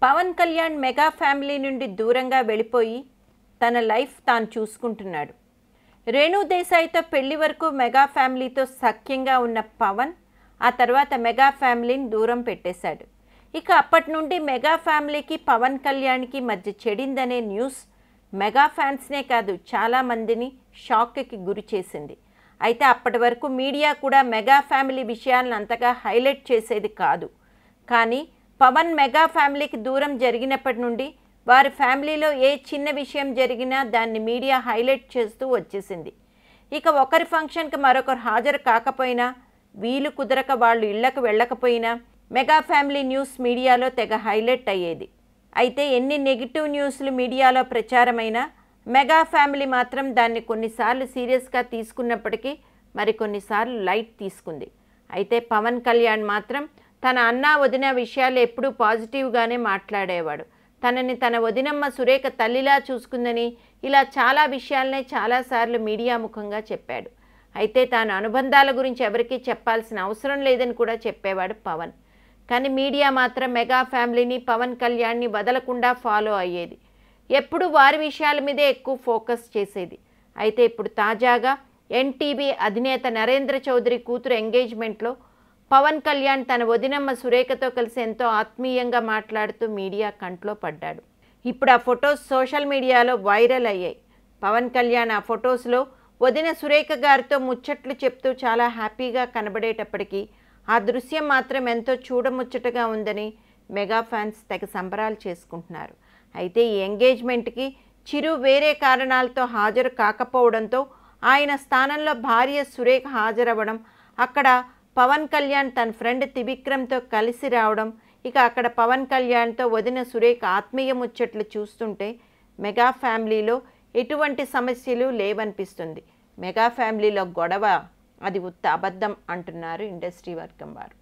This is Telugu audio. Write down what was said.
పవన్ కళ్యాణ్ మెగా ఫ్యామిలీ నుండి దూరంగా వెళ్ళిపోయి తన లైఫ్ తాను చూసుకుంటున్నాడు. రేణు దేశాయ్తో పెళ్లి వరకు మెగా ఫ్యామిలీతో సఖ్యంగా ఉన్న పవన్ ఆ తర్వాత మెగా ఫ్యామిలీని దూరం పెట్టేశాడు. ఇక అప్పటి నుండి మెగా ఫ్యామిలీకి పవన్ కళ్యాణ్కి మధ్య చెడిందనే న్యూస్ మెగా ఫ్యాన్స్నే కాదు చాలామందిని షాక్కి గురి చేసింది. అయితే అప్పటి వరకు మీడియా కూడా మెగా ఫ్యామిలీ విషయాలను అంతగా హైలైట్ చేసేది కాదు. కానీ పవన్ మెగా ఫ్యామిలీకి దూరం జరిగినప్పటి నుండి వారి ఫ్యామిలీలో ఏ చిన్న విషయం జరిగినా దాన్ని మీడియా హైలైట్ చేస్తూ వచ్చేసింది. ఇక ఒకరి ఫంక్షన్కి మరొకరు హాజరు కాకపోయినా, వీలు కుదరక వాళ్ళు ఇళ్లకు వెళ్ళకపోయినా మెగా ఫ్యామిలీ న్యూస్ మీడియాలో తెగ హైలైట్ అయ్యేది. అయితే ఎన్ని నెగిటివ్ న్యూస్లు మీడియాలో ప్రచారమైనా మెగా ఫ్యామిలీ మాత్రం దాన్ని కొన్నిసార్లు సీరియస్గా తీసుకున్నప్పటికీ మరికొన్నిసార్లు లైట్ తీసుకుంది. అయితే పవన్ కళ్యాణ్ మాత్రం తన అన్నా వదిన విషయాలు ఎప్పుడూ పాజిటివ్గానే మాట్లాడేవాడు. తనని తన వదినమ్మ సురేఖ తల్లిలా చూసుకుందని ఇలా చాలా విషయాలనే చాలాసార్లు మీడియా ముఖంగా చెప్పాడు. అయితే తాను అనుబంధాల గురించి ఎవరికీ చెప్పాల్సిన అవసరం లేదని కూడా చెప్పేవాడు పవన్. కానీ మీడియా మాత్రం మెగా ఫ్యామిలీని పవన్ కళ్యాణ్ని వదలకుండా ఫాలో అయ్యేది. ఎప్పుడు వారి విషయాల మీదే ఎక్కువ ఫోకస్ చేసేది. అయితే ఇప్పుడు తాజాగా ఎన్టీవీ అధినేత నరేంద్ర చౌదరి కూతురు ఎంగేజ్మెంట్లో పవన్ కళ్యాణ్ తన వదినమ్మ సురేఖతో కలిసి ఎంతో ఆత్మీయంగా మాట్లాడుతూ మీడియా కంట్లో పడ్డాడు. ఇప్పుడు ఆ ఫొటోస్ సోషల్ మీడియాలో వైరల్ అయ్యాయి. పవన్ కళ్యాణ్ ఆ ఫొటోస్లో వదిన సురేఖ గారితో ముచ్చట్లు చెప్తూ చాలా హ్యాపీగా కనబడేటప్పటికీ ఆ దృశ్యం మాత్రం ఎంతో చూడముచ్చటగా ఉందని మెగా ఫ్యాన్స్ తెగ సంబరాలు చేసుకుంటున్నారు. అయితే ఈ ఎంగేజ్మెంట్కి చిరు వేరే కారణాలతో హాజరు కాకపోవడంతో ఆయన స్థానంలో భార్య సురేఖ హాజరవ్వడం, అక్కడ పవన్ కళ్యాణ్ తన ఫ్రెండ్ త్రివిక్రమ్తో కలిసి రావడం, ఇక అక్కడ పవన్ కళ్యాణ్తో వదిన సురేఖ ఆత్మీయ ముచ్చట్లు చూస్తుంటే మెగా ఫ్యామిలీలో ఎటువంటి సమస్యలు లేవనిపిస్తుంది. మెగా ఫ్యామిలీలో గొడవ అది ఉత్త అబద్ధం అంటున్నారు ఇండస్ట్రీ వర్గం వారు.